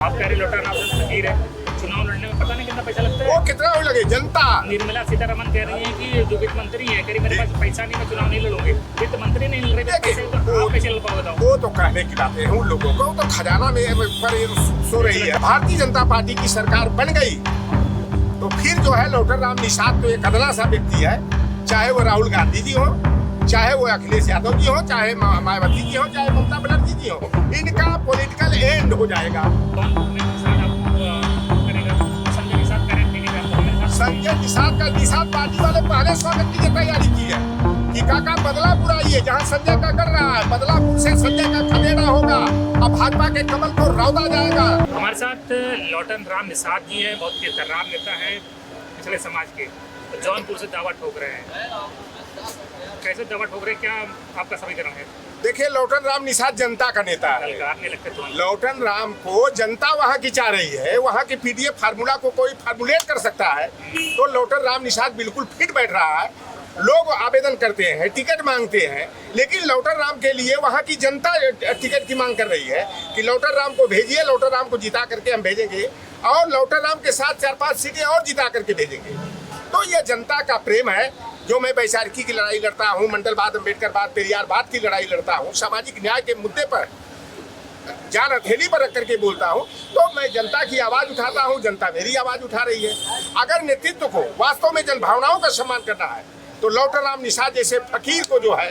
आप कह रहे लौटाना आपसे फकीर है, चुनाव लड़ने में पता नहीं कितना पैसा लगता है। वो कितना वो लगे जनता। निर्मला सीतारमण कह रही है कि जो वित्त मंत्री है, कह रही मेरे पास पैसा नहीं, मैं चुनाव नहीं लड़ूंगी। वित्त मंत्री नहीं लड़ रहे पैसे, तो आप कैसे लड़ पाओगे? बताओ। वो तो कहने की बातें हैं उन लोगों को, तो खजाना में पर सो रही है। भारतीय जनता पार्टी की सरकार बन गई तो फिर जो है लौटर राम निषाद तो एक अदला सा व्यक्ति है, चाहे वो राहुल गांधी जी हो, चाहे वो अखिलेश यादव जी हो, चाहे मायावती जी हो, चाहे ममता बनर्जी जी हो, इनका पॉलिटिकल एंड हो जाएगा। संजय निषाद पार्टी वाले पहले स्वागत की तैयारी की है कि काका बदलापुर आइए, जहाँ संजय का कर रहा है बदलापुर से संजय का खदेड़ा होगा। अब भाजपा के कमल को रौदा जाएगा। हमारे साथ लौटन राम निषाद जी है, बहुत खतरनाक नेता है पिछले समाज के, जौनपुर से दावा ठोक रहे हैं। कैसे दावा ठोक रहे, क्या आपका समीकरण है? देखिए, लौटन राम निषाद जनता का नेता है। लौटन राम को जनता वहाँ की चाह रही है, वहाँ के पीडीएफ फार्मूला को कोई फार्मूलेट कर सकता है, तो लौटन राम निषाद बिल्कुल फिट बैठ रहा है। लोग आवेदन करते हैं, टिकट मांगते हैं, लेकिन लौटन राम के लिए वहाँ की जनता टिकट की मांग कर रही है कि लौटन राम को भेजिए, लौटन राम को जिता करके हम भेजेंगे और लौटन राम के साथ 4-5 सीटें और जिता करके भेजेंगे। तो ये जनता का प्रेम है। जो मैं वैशाखी की लड़ाई लड़ता हूँ, मंडलवाद, अम्बेडकरवाद, पेरियारवाद की लड़ाई लड़ता हूँ, सामाजिक न्याय के मुद्दे पर जान हथेली पर रख करके बोलता हूँ, तो मैं जनता की आवाज उठाता हूँ, जनता मेरी आवाज उठा रही है। अगर नेतृत्व को वास्तव में जनभावनाओं का सम्मान करना है तो लौटन राम निषाद जैसे फकीर को जो है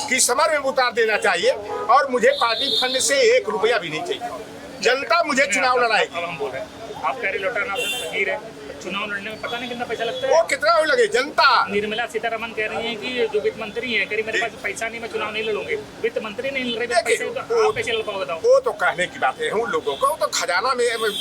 कि समर में उतार देना चाहिए, और मुझे पार्टी फंड से 1 रुपया भी नहीं चाहिए। जनता मुझे चुनाव लड़ाएगी। अब हम बोल रहे हैं, आप कह रहे लौटन राम फकीर है, चुनाव लड़ने में पता नहीं कितना पैसा लगता है। वो कितना वो लगे जनता। निर्मला सीतारमण कह रही है कि जो वित्त मंत्री है, कह रही मेरे पास पैसा नहीं, मैं चुनाव नहीं लड़ूंगी। वित्त मंत्री नहीं लड़ रहे पैसे, तो आप कैसे लड़ पाओगे? बताओ। वो तो कहने की बातें हैं उन लोगों को, तो खजाना में पर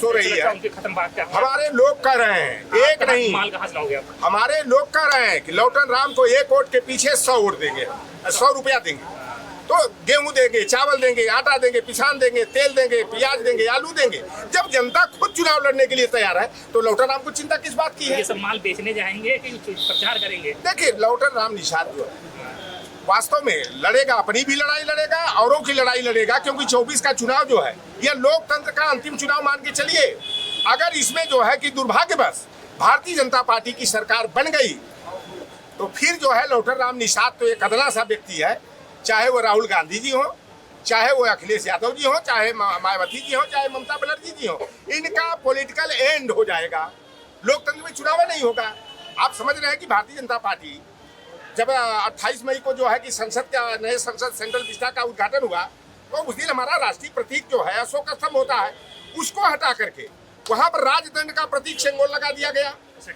सो रही है। उनकी खत्म बात क्या? हमारे लोग कह रहे हैं, एक नहीं, माल कहाँ से लाओगे आप? हमारे लोग कह रहे हैं कि लौटन राम को 1 वोट के पीछे 100 वोट देंगे, 100 रुपया देंगे। तो गेहूं देंगे, चावल देंगे, आटा देंगे, पिसान देंगे, तेल देंगे, प्याज देंगे, आलू देंगे। जब जनता खुद चुनाव लड़ने के लिए तैयार है तो लौटन राम को चिंता किस बात की है? ये सब माल बेचने जाएंगे कि प्रचार करेंगे? देखिए, लौटन राम निषाद जो है वास्तव में लड़ेगा, अपनी भी लड़ाई लड़ेगा, औरों की लड़ाई लड़ेगा, क्योंकि 24 का चुनाव जो है यह लोकतंत्र का अंतिम चुनाव मान के चलिए। अगर इसमें जो है कि दुर्भाग्यवश भारतीय जनता पार्टी की सरकार बन गई तो फिर जो है लौटन राम निषाद तो एक अदला सा व्यक्ति है, चाहे वो राहुल गांधी जी हो, चाहे वो अखिलेश यादव जी हो, चाहे मायावती जी हो, चाहे ममता बनर्जी जी हो, इनका पॉलिटिकल एंड हो जाएगा। लोकतंत्र में चुनाव नहीं होगा। आप समझ रहे हैं कि भारतीय जनता पार्टी जब 28 मई को जो है कि संसद का नए संसद सेंट्रल विस्टा का उद्घाटन हुआ, तो उस दिन हमारा राष्ट्रीय प्रतीक जो है अशोक स्तंभ होता है, उसको हटा करके वहां पर राजदंड का प्रतीक सिंबल लगा दिया गया।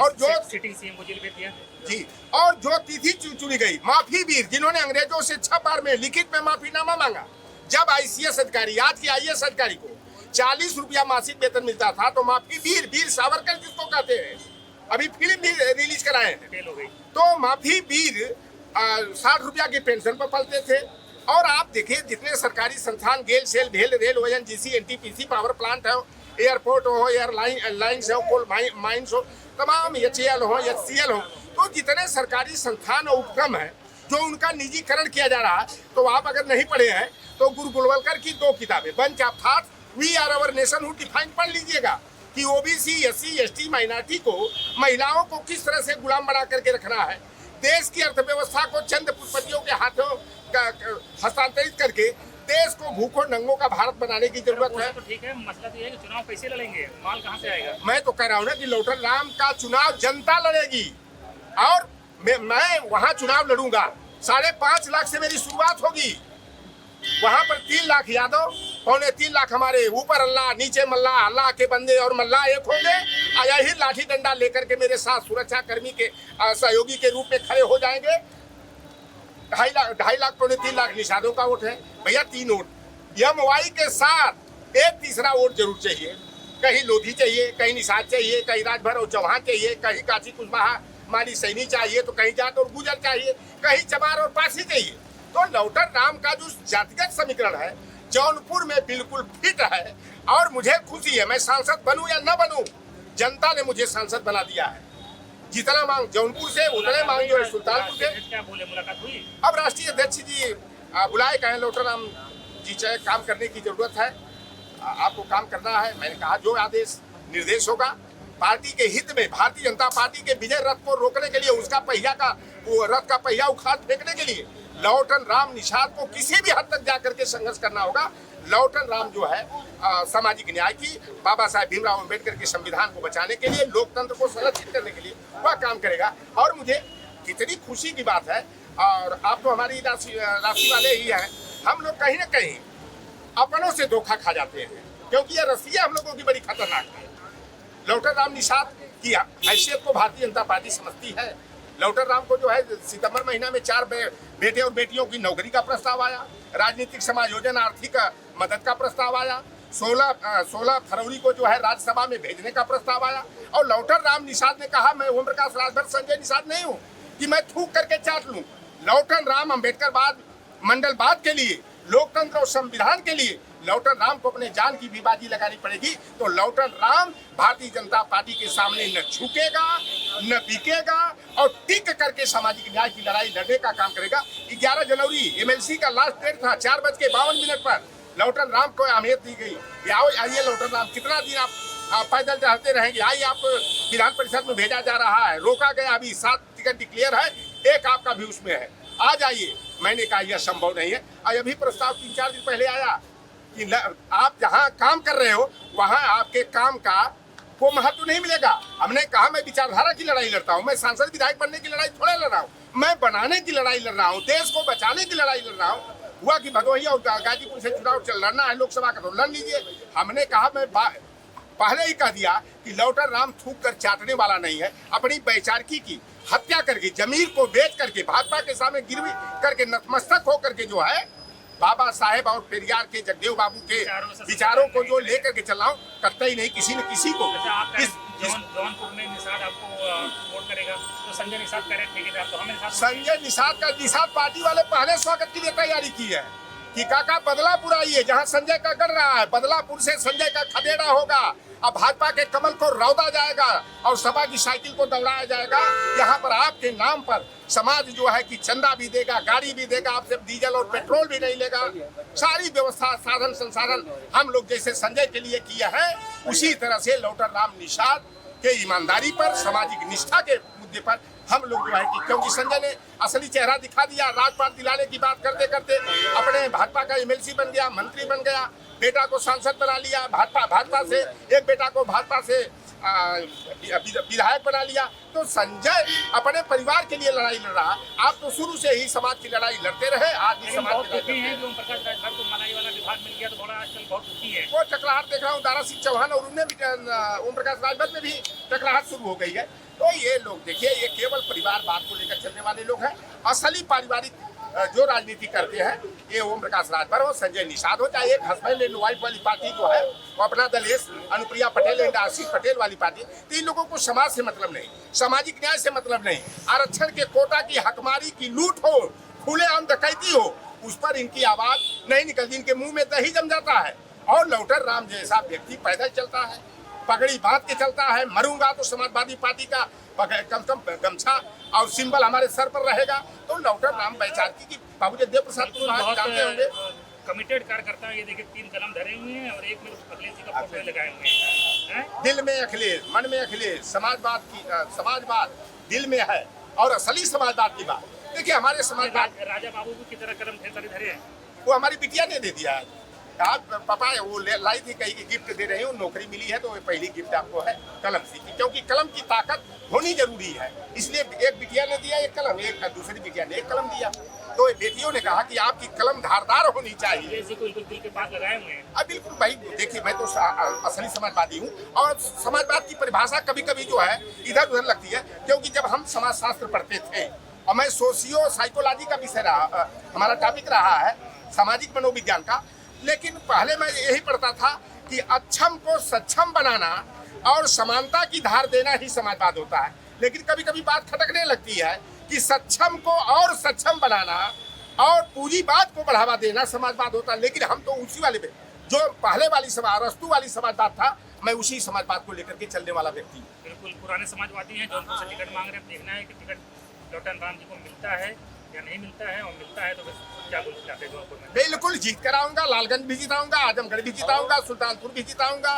और जो सिटिंग सीएम को जेल भेज दिया जी, और जो तिथि चुनी गई, माफी वीर, जिन्होंने अंग्रेजों से 6 बार में लिखित में माफीनामा मांगा। जब आईसीएस अधिकारी, आज की आईएएस अधिकारी को 40 रुपया मासिक वेतन मिलता था, तो माफी वीर, वीर सावरकर जिसको कहते हैं, अभी फिल्म भी रिलीज कराए हैं, फेल हो गई। तो माफी वीर 60 रुपया की पेंशन पर पलते थे। और आप देखिए, जितने सरकारी संस्थान, गेल, सेल, ढेल, rail, ONGC, NTPC, power plant हो, एयरपोर्ट हो, एयरलाइंस हो, कोल माइंस हो, तमाम एचएएल हो, एचसीएल हो, तो जितने सरकारी संस्थान और उपक्रम है जो उनका निजीकरण किया जा रहा है, तो आप अगर नहीं पढ़े हैं तो गुरु गोलवलकर की 2 किताबें, bunch of thoughts, we are our nation who define, पढ़ लीजिएगा कि ओबीसी, एससी, एसटी, माइनॉरिटी को, महिलाओं को किस तरह से गुलाम बना करके रखना है, देश की अर्थव्यवस्था को चंद पूंजीपतियों के हाथों हस्तांतरित करके देश को भूखों नंगों का भारत बनाने की जरूरत है। तो ठीक है, मसला तो ये है कि चुनाव कैसे लड़ेंगे, माल कहाँ से आएगा? मैं तो कह रहा हूँ ना कि लौटन राम का चुनाव जनता लड़ेगी, और मैं वहाँ चुनाव लड़ूंगा। 5.5 लाख से मेरी शुरुआत होगी। वहाँ पर 3 लाख यादव, 3.25 लाख हमारे, ऊपर अल्लाह, नीचे मल्लाह, अल्लाह के बंदे और मल्लाह एक होंगे। यही लाठी डंडा लेकर के मेरे साथ सुरक्षा कर्मी के सहयोगी के रूप में खड़े हो जाएंगे। 2.5 लाख 3 लाख निषादों का वोट है भैया, 3 वोट। एमवाई के साथ एक तीसरा वोट जरूर चाहिए। कहीं लोधी चाहिए, कहीं निषाद चाहिए, कहीं राजभर और चौहान चाहिए, कहीं काशी कुशवाहा माली सैनी चाहिए, तो कहीं जाट और गुजर चाहिए, कहीं चमार और पासी चाहिए। तो लौटन राम का जो जातिगत समीकरण है जौनपुर में बिल्कुल फिट है, और मुझे खुशी है। मैं सांसद बनूं या न बनूं, जनता ने मुझे सांसद बना दिया है। जितना मांग जौनपुर से, उतने मांग जो है सुल्तानपुर से। क्या बोले, मुलाकात हुई? अब राष्ट्रीय अध्यक्ष जी बुलाए, कहें लौटन राम जी चाहे काम करने की जरूरत है। आपको काम करना है। मैंने कहा जो आदेश निर्देश होगा पार्टी के हित में, भारतीय जनता पार्टी के विजय रथ को रोकने के लिए, उसका पहिया का वो रथ का पहिया उखाड़ फेंकने के लिए लौटन राम निषाद को किसी भी हद तक जाकर के संघर्ष करना होगा। लौटन राम जो है सामाजिक न्याय की, बाबा साहेब भीमराव अम्बेडकर के संविधान को बचाने के लिए, लोकतंत्र को संरक्षित करने के लिए वह काम करेगा। और मुझे कितनी खुशी की बात है, और आप तो हमारी राशि वाले ही हैं, हम लोग कहीं ना कहीं अपनों से धोखा खा जाते हैं, क्योंकि यह रस्सियां हम लोगों की बड़ी खतरनाक है। लौटन राम निषाद की हैसियत को भारतीय जनता पार्टी समझती है। लौटन राम को जो है सितंबर महीना में 4 बेटे और बेटियों की नौकरी का प्रस्ताव आया, राजनीतिक समायोजन आर्थिक मदद का प्रस्ताव आया, 16 फरवरी को जो है राज्यसभा में भेजने का प्रस्ताव आया। और लौटन राम निषाद ने कहा मैं ओम प्रकाश राजभर संजय निषाद नहीं हूँ कि मैं थूक करके चाट लूं। लौटन राम अम्बेडकरवाद मंडलवाद के लिए, लोकतंत्र और संविधान के लिए लौटन राम को अपने जान की भी बाजी लगानी पड़ेगी। तो लौटन राम भारतीय जनता पार्टी के सामने न झुकेगा, न बिकेगा और टिक करके सामाजिक न्याय की लड़ाई लड़ने का काम करेगा। 11 जनवरी एमएलसी का लास्ट डेट था, 4:52 पर लौटन राम को अहमियत दी गई। आओ आइए लौटन राम, कितना दिन आप पैदल चलते रहेंगे, आइए आप विधान परिषद में भेजा जा रहा है, रोका गया, अभी 7 टिकट डिक्लेयर है, एक आपका भी उसमें है, आ जाइए। मैंने कहा यह संभव नहीं है। और अभी प्रस्ताव 3-4 दिन पहले आया कि आप जहाँ काम कर रहे हो वहाँ आपके काम का को महत्व नहीं मिलेगा। हमने कहा मैं विचारधारा की लड़ाई लड़ता हूँ, मैं सांसद विधायक बनने की लड़ाई थोड़ा लड़ रहा हूँ, मैं बनाने की लड़ाई लड़ रहा हूँ, देश को बचाने की लड़ाई लड़ रहा हूँ। हुआ कि भदोही और गाजीपुर से चुनाव लड़ना है लोकसभा का, तो लड़ लीजिए। हमने कहा मैं पहले ही कह दिया कि लौटन राम थूक कर चाटने वाला नहीं है। अपनी वैचारिकी की हत्या करके, जमीर को बेच करके, भाजपा के सामने गिरवी करके, नतमस्तक होकर के जो है बाबा साहेब और पेरियार के, जगदेव बाबू के विचारों को जो लेकर के चल रहा हूँ, करता ही नहीं किसी न किसी को। जौनपुर में निषाद आपको वोट करेगा तो संजय निषाद करे ठेकेदार, तो हमें संजय निषाद का निषाद पार्टी वाले पहले स्वागत के लिए तैयारी की है कि काका बदलापुर आइए, जहाँ संजय का गढ़ रहा है, बदलापुर से संजय का खदेड़ा होगा। अब भाजपा के कमल को रौदा जाएगा और सपा की साइकिल को दौड़ाया जाएगा। यहाँ पर आपके नाम पर समाज जो है कि चंदा भी देगा, गाड़ी भी देगा, आपसे डीजल और पेट्रोल भी नहीं लेगा। सारी व्यवस्था, साधन संसाधन हम लोग जैसे संजय के लिए किया है, उसी तरह से लौटन राम निषाद के ईमानदारी पर, सामाजिक निष्ठा के मुद्दे पर हम लोग जो है कि, क्योंकि संजय ने असली चेहरा दिखा दिया, राजपाट दिलाने की बात करते करते अपने भाजपा का एमएलसी बन गया, मंत्री बन गया, बेटा को सांसद बना लिया, भाजपा से एक बेटा को भाजपा से विधायक बना लिया। तो संजय अपने परिवार के लिए लड़ाई लड़ रहा। आप तो शुरू से ही समाज की लड़ाई लड़ते रहे, आज भी समाज की लड़ाई है। ओम प्रकाश राजभर को मलाई वाला विभाग मिल गया तो बड़ा आजकल बहुत दुखी है। वो टकराहट देख रहा हूँ दारा सिंह चौहान और उनमें भी, ओम प्रकाश राजभर में भी टकराहट शुरू हो गई है। तो ये लोग देखिए, ये केवल परिवारवाद को लेकर चलने वाले लोग हैं। असली पारिवारिक जो राजनीति करते हैं ये ओम प्रकाश राजभर हो, संजय निषाद हो, चाहे एक हस्बैंड एंड वाइफ वाली पार्टी जो है वो अपना दलेश अनुप्रिया पटेल एंड आशीष पटेल वाली पार्टी। तो इन लोगों को समाज से मतलब नहीं, सामाजिक न्याय से मतलब नहीं, आरक्षण के कोटा की हकमारी की लूट हो, खुलेआम डकैती हो, उस पर इनकी आवाज नहीं निकलती। इनके मुंह में दही जम जाता है। और लौटन राम जैसा व्यक्ति पैदल चलता है, पगड़ी बांध के चलता है, मरूंगा तो समाजवादी पार्टी का कम से कम गमछा और सिंबल हमारे सर पर रहेगा। तो लौटन राम वैचारिकी की बाबू देव प्रसाद को जानते होंगे, कमिटेड कार्यकर्ता। ये देखिए 3 कलम धरे हुए हैं और एक में अखिलेश जी का फोटो लगाए हुए हैं। दिल में अखिलेश, मन में अखिलेश, समाजवाद दिल में है और असली समाजवाद की बात। देखिए हमारे समाजवाद राजा बाबू की तरह कलम ढेर सारे धरे हैं, वो हमारी बिटिया ने दे दिया है। पापा वो लाई थी, कहीं की गिफ्ट दे रही हूँ, नौकरी मिली है तो पहली गिफ्ट आपको है कलम सीखी, क्योंकि कलम की ताकत होनी जरूरी है। इसलिए एक बिटिया ने दिया एक कलम, एक दूसरी बिटिया ने एक कलम दिया। तो बेटियों ने कहा कि आपकी कलम धारदार होनी चाहिए। दिल के पास लगाए हुए हैं। अब बिल्कुल भाई, देखिए मैं तो असली समाजवादी हूँ और समाजवाद की परिभाषा कभी कभी जो है इधर उधर लगती है, क्योंकि जब हम समाजशास्त्र पढ़ते थे और मैं सोशियो साइकोलॉजी का विषय रहा, हमारा टॉपिक रहा है सामाजिक मनोविज्ञान का, लेकिन पहले मैं यही पढ़ता था कि अक्षम को सक्षम बनाना और समानता की धार देना ही समाजवाद होता है। लेकिन कभी कभी बात खटकने लगती है कि सक्षम को और सक्षम बनाना और पूंजीवाद को बढ़ावा देना समाजवाद होता है। लेकिन हम तो उसी वाले पे, जो पहले वाली अरस्तु वाली समाजवाद था, मैं उसी समाजवाद को लेकर के चलने वाला व्यक्ति हूँ। बिल्कुल पुराने समाजवादी हैं, जौनपुर से टिकट मांग रहे हैं। देखना है कि टिकट लौटन राम जी को मिलता है या नहीं मिलता है, और मिलता है तो फिर क्या कुल चाहते हैं जौनपुर में? बिल्कुल जीत कर आऊंगा, लालगंज भी जिताऊंगा, आजमगढ़ भी जिताऊंगा, सुल्तानपुर भी जिताऊंगा,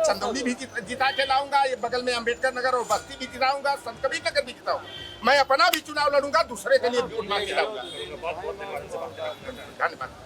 चंदौली भी जिता के लाऊंगा, ये बगल में अम्बेडकर नगर और बस्ती भी जिताऊंगा, संतकबीर नगर भी जिताऊंगा। मैं अपना भी चुनाव लड़ूंगा, दूसरे के लिए भी वोट मांग के लाऊंगा। बहुत बहुत धन्यवाद। धन्यवाद।